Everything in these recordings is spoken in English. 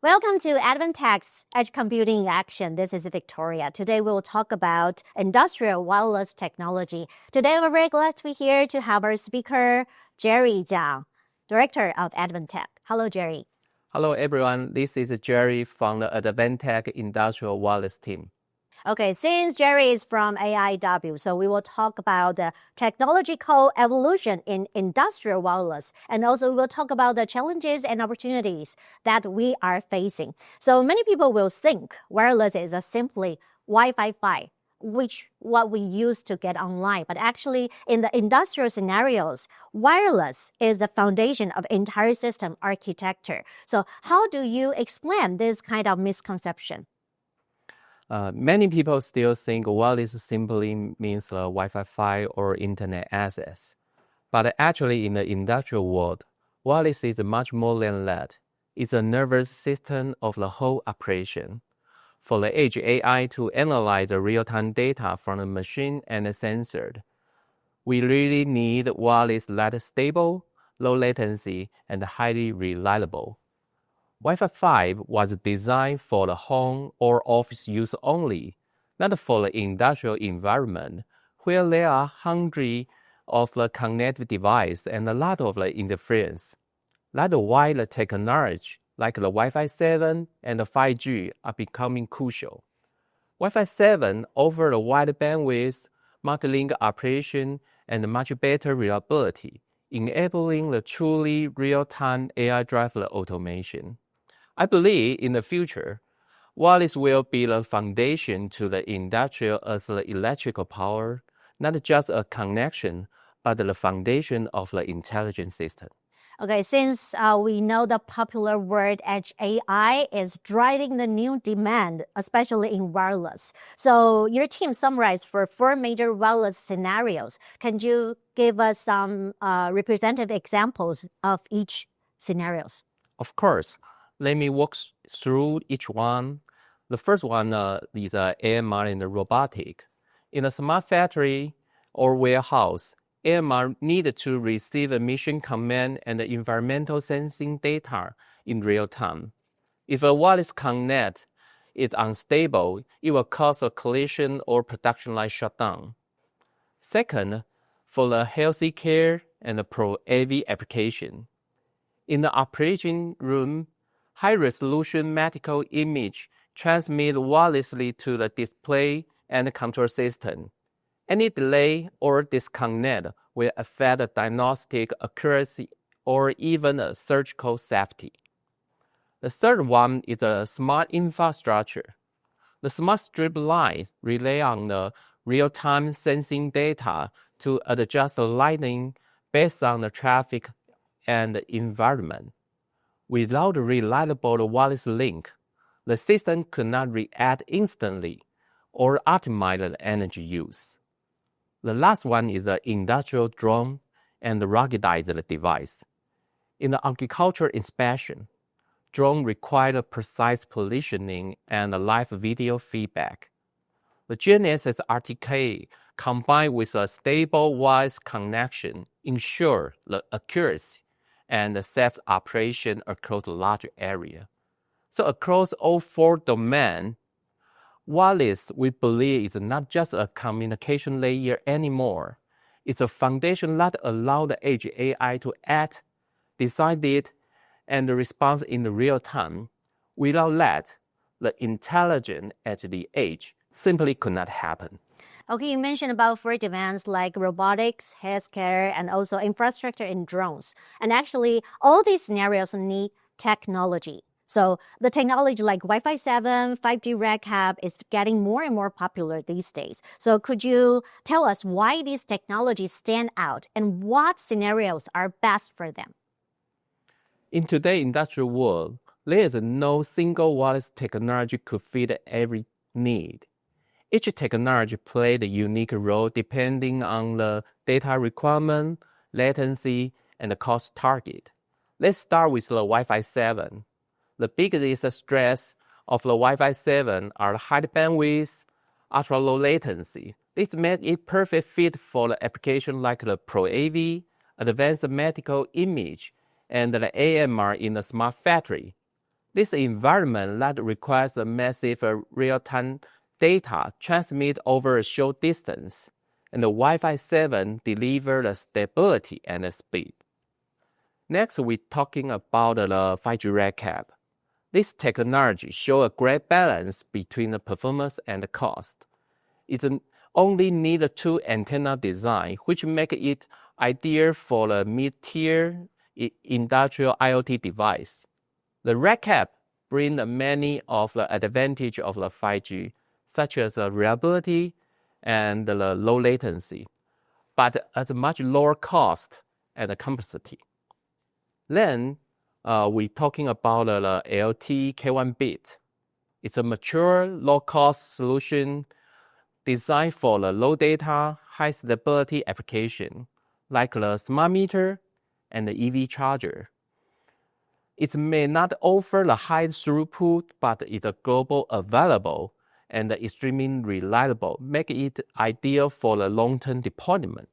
Welcome to Advantech's Edge Computing in Action. This is Victoria. Today we will talk about industrial wireless technology. Today we're very glad to be here to have our speaker, Jerry Chiang, Director of Advantech. Hello, Jerry. Hello, everyone. This is Jerry from the Advantech Industrial Wireless team. Okay, since Jerry is from AIW, so we will talk about the technological evolution in industrial wireless, and also we will talk about the challenges and opportunities that we are facing. So many people will think wireless is simply Wi-Fi, which what we use to get online. But actually, in the industrial scenarios, wireless is the foundation of entire system architecture. So how do you explain this kind of misconception? Many people still think wireless simply means Wi-Fi or internet access. But actually, in the industrial world, wireless is much more than that. It's a nervous system of the whole operation. For the edge AI to analyze the real-time data from the machine and the sensor, we really need wireless that is stable, low latency, and highly reliable. Wi-Fi 5 was designed for the home or office use only, not for the industrial environment, where there are hundreds of the connected devices and a lot of the interference. That's why the technology like the Wi-Fi 7 and the 5G are becoming crucial. Wi-Fi 7 offers a wide bandwidth, multi-link operation, and much better reliability, enabling the truly real-time AI-driven automation. I believe in the future, wireless will be the foundation to the industrial as the electrical power, not just a connection, but the foundation of the intelligent system. Okay, since we know the popular word edge AI is driving the new demand, especially in wireless. So your team summarized for 4 major wireless scenarios. Can you give us some representative examples of each scenarios? Of course. Let me walk through each one. The first one is AMR and robotic. In a smart factory or warehouse, AMR needed to receive a mission command and environmental sensing data in real time. If a wireless connect is unstable, it will cause a collision or production line shutdown. Second, for the healthy care and the Pro-AV application. In the operation room, high-resolution medical image transmit wirelessly to the display and control system. Any delay or disconnect will affect the diagnostic accuracy or even surgical safety. The third one is the smart infrastructure. The smart strip line rely on the real-time sensing data to adjust the lighting based on the traffic and the environment. Without a reliable wireless link, the system could not react instantly or optimize the energy use. The last one is the industrial drone and the ruggedized device. In the agricultural inspection, drone require precise positioning and live video feedback. The GNSS RTK combined with a stable wireless connection ensure the accuracy and safe operation across a large area. So across all 4 domains, wireless, we believe, is not just a communication layer anymore. It's a foundation that allows the edge AI to act, decide it, and respond in real time. Without that, the intelligence at the edge simply could not happen. Okay, you mentioned about 4 demands like robotics, healthcare, and also infrastructure and drones. And actually, all these scenarios need technology. So the technology like Wi-Fi 7, 5G RedCap is getting more and more popular these days. So could you tell us why these technologies stand out and what scenarios are best for them? In today's industrial world, there is no single wireless technology could fit every need. Each technology plays a unique role depending on the data requirement, latency, and the cost target. Let's start with the Wi-Fi 7. The biggest stress of the Wi-Fi 7 are the high bandwidth, ultra-low latency. This makes it perfect fit for the application like the Pro-AV, advanced medical image, and the AMR in the smart factory. This environment that requires a massive real-time data transmit over a short distance, and the Wi-Fi 7 delivers the stability and the speed. Next, we're talking about the 5G RedCap. This technology shows a great balance between the performance and the cost. It only needs two antenna design, which make it ideal for the mid-tier industrial IoT device. The RedCap brings many of the advantages of the 5G, such as reliability and the low latency, but at a much lower cost and complexity. Then, we're talking about the LTE Cat.1bis. It's a mature, low-cost solution designed for the low data, high stability application, like the smart meter and the EV charger. It may not offer the high throughput, but it's globally available and extremely reliable, making it ideal for the long-term deployment.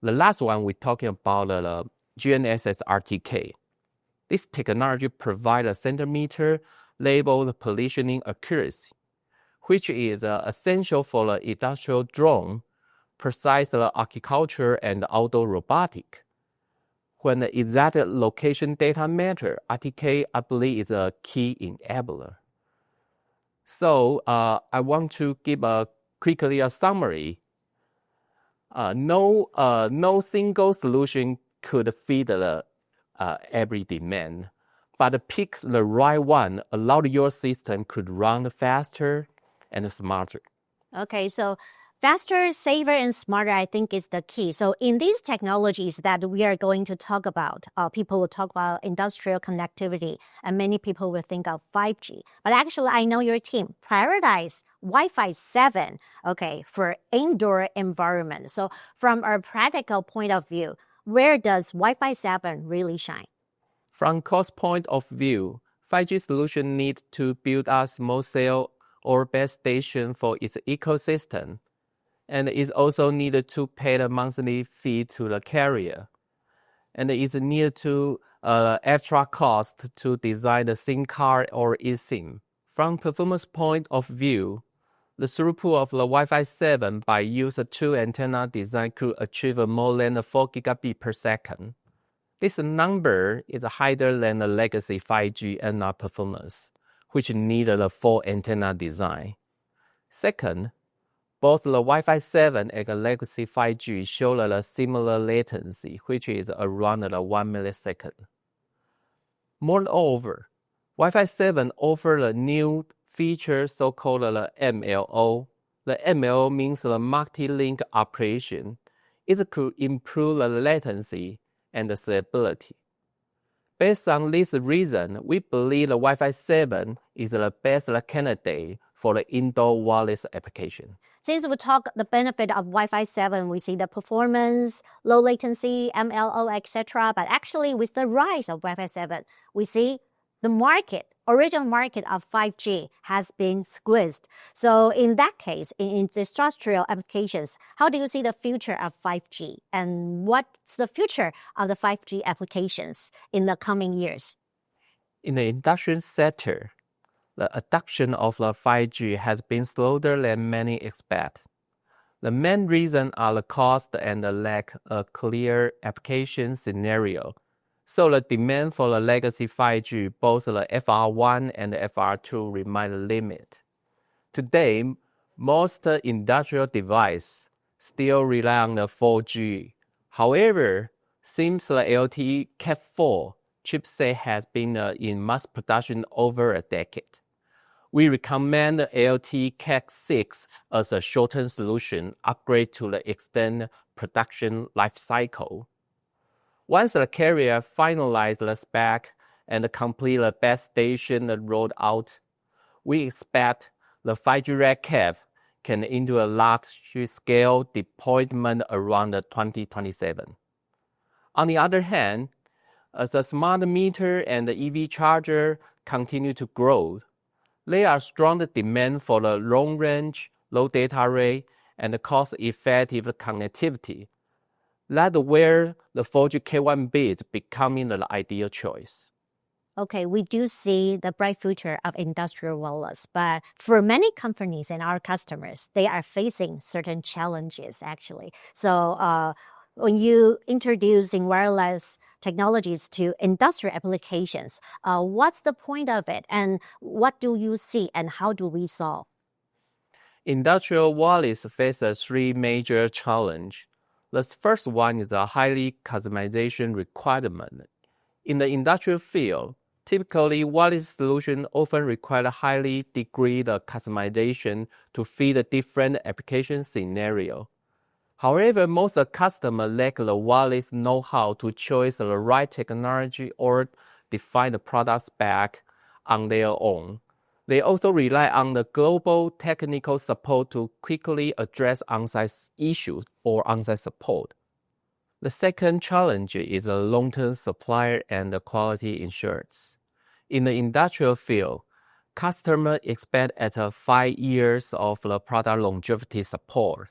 The last one we're talking about the GNSS RTK. This technology provides a centimeter level positioning accuracy, which is essential for the industrial drone, precise agriculture, and outdoor robotic. When the exact location data matter, RTK, I believe, is a key enabler. So I want to give quickly a summary. No single solution could feed every demand, but pick the right one, allow your system could run faster and smarter. Okay, so faster, safer, and smarter, I think, is the key. So in these technologies that we are going to talk about, people will talk about industrial connectivity, and many people will think of 5G. But actually, I know your team prioritize Wi-Fi 7, okay, for indoor environment. So from a practical point of view, where does Wi-Fi 7 really shine? From cost point of view, 5G solution need to build a small cell or base station for its ecosystem, and it also needed to pay the monthly fee to the carrier. And it's needed to extra cost to design the SIM card or eSIM. From performance point of view, the throughput of the Wi-Fi 7 by using two antenna design could achieve more than 4 gigabit per second. This number is higher than the legacy 5G NR performance, which needed a 4 antenna design. Second, both the Wi-Fi 7 and the legacy 5G show a similar latency, which is around 1 millisecond. Moreover, Wi-Fi 7 offers a new feature so-called the MLO. The MLO means the multi-link operation. It could improve the latency and the stability. Based on this reason, we believe the Wi-Fi 7 is the best candidate for the indoor wireless application. Since we talk the benefit of Wi-Fi 7, we see the performance, low latency, MLO, etc. But actually, with the rise of Wi-Fi 7, we see the original market of 5G has been squeezed. So in that case, in industrial applications, how do you see the future of 5G? And what's the future of the 5G applications in the coming years? In the industrial sector, the adoption of the 5G has been slower than many expect. The main reason are the cost and the lack of clear application scenario. So the demand for the legacy 5G, both the FR1 and the FR2, remain the limit. Today, most industrial devices still rely on the 4G. However, since the LTE Cat.4 chipset has been in mass production over a decade, we recommend the LTE Cat.6 as a short-term solution upgrade to the extended production life cycle. Once the carrier finalizes the spec and complete the base station rollout, we expect the 5G RedCap can into a large-scale deployment around 2027. On the other hand, as the smart meter and the EV charger continue to grow, there are strong demand for the long-range, low data rate, and cost-effective connectivity. That's where the 4G Cat.1bis becoming the ideal choice. Okay, we do see the bright future of industrial wireless, but for many companies and our customers, they are facing certain challenges actually. So when you introducing wireless technologies to industrial applications, what's the point of it, and what do you see, and how do we solve? Industrial wireless faces three major challenges. The first one is a highly customization requirement. In the industrial field, typically wireless solutions often require a highly degree of customization to fit a different application scenario. However, most customers lack the wireless know-how to choose the right technology or define the product spec on their own. They also rely on the global technical support to quickly address on-site issues or on-site support. The second challenge is the long-term supply and the quality insurance. In the industrial field, customers expect at 5 years of the product longevity support.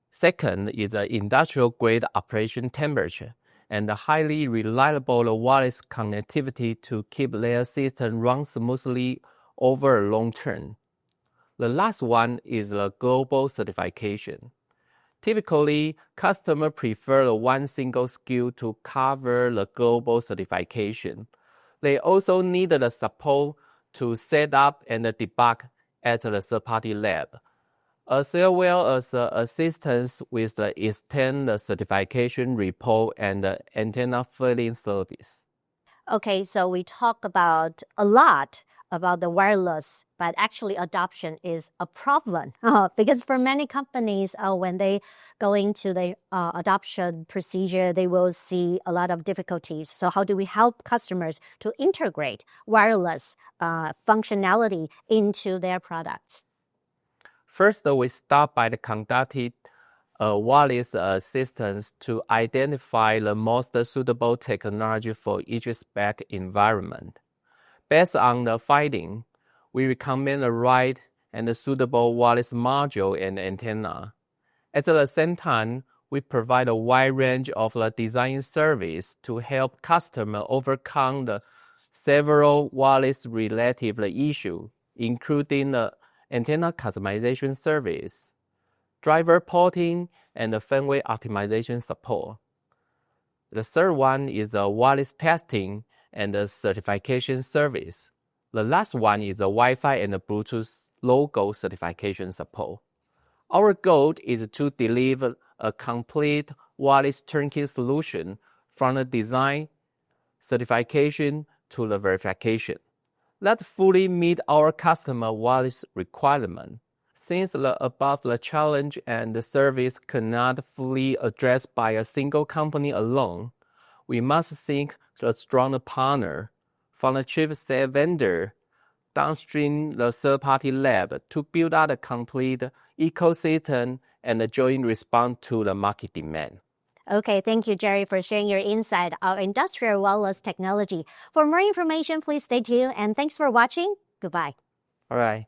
Second is the industrial-grade operation temperature and the highly reliable wireless connectivity to keep their system run smoothly over a long term. The last one is the global certification. Typically, customers prefer one single skill to cover the global certification. They also need the support to set up and debug at the third-party lab, as well as assistance with the extended certification report and the antenna filling service. Okay, so we talk about a lot about the wireless, but actually adoption is a problem because for many companies, when they go into the adoption procedure, they will see a lot of difficulties. So how do we help customers to integrate wireless functionality into their products? First, we start by conducting wireless assistance to identify the most suitable technology for each spec environment. Based on the finding, we recommend the right and suitable wireless module and antenna. At the same time, we provide a wide range of the design service to help customers overcome the several wireless-related issues, including the antenna customization service, driver porting, and the firmware optimization support. The third one is the wireless testing and the certification service. The last one is the Wi-Fi and the Bluetooth logo certification support. Our goal is to deliver a complete wireless turnkey solution from the design, certification to the verification that fully meet our customer wireless requirement. Since the above the challenge and the service cannot fully addressed by a single company alone, we must seek a stronger partner from the chipset vendor downstream the third-party lab to build out a complete ecosystem and a joint response to the market demand. Okay, thank you, Jerry, for sharing your insight of industrial wireless technology. For more information, please stay tuned, and thanks for watching. Goodbye. All right.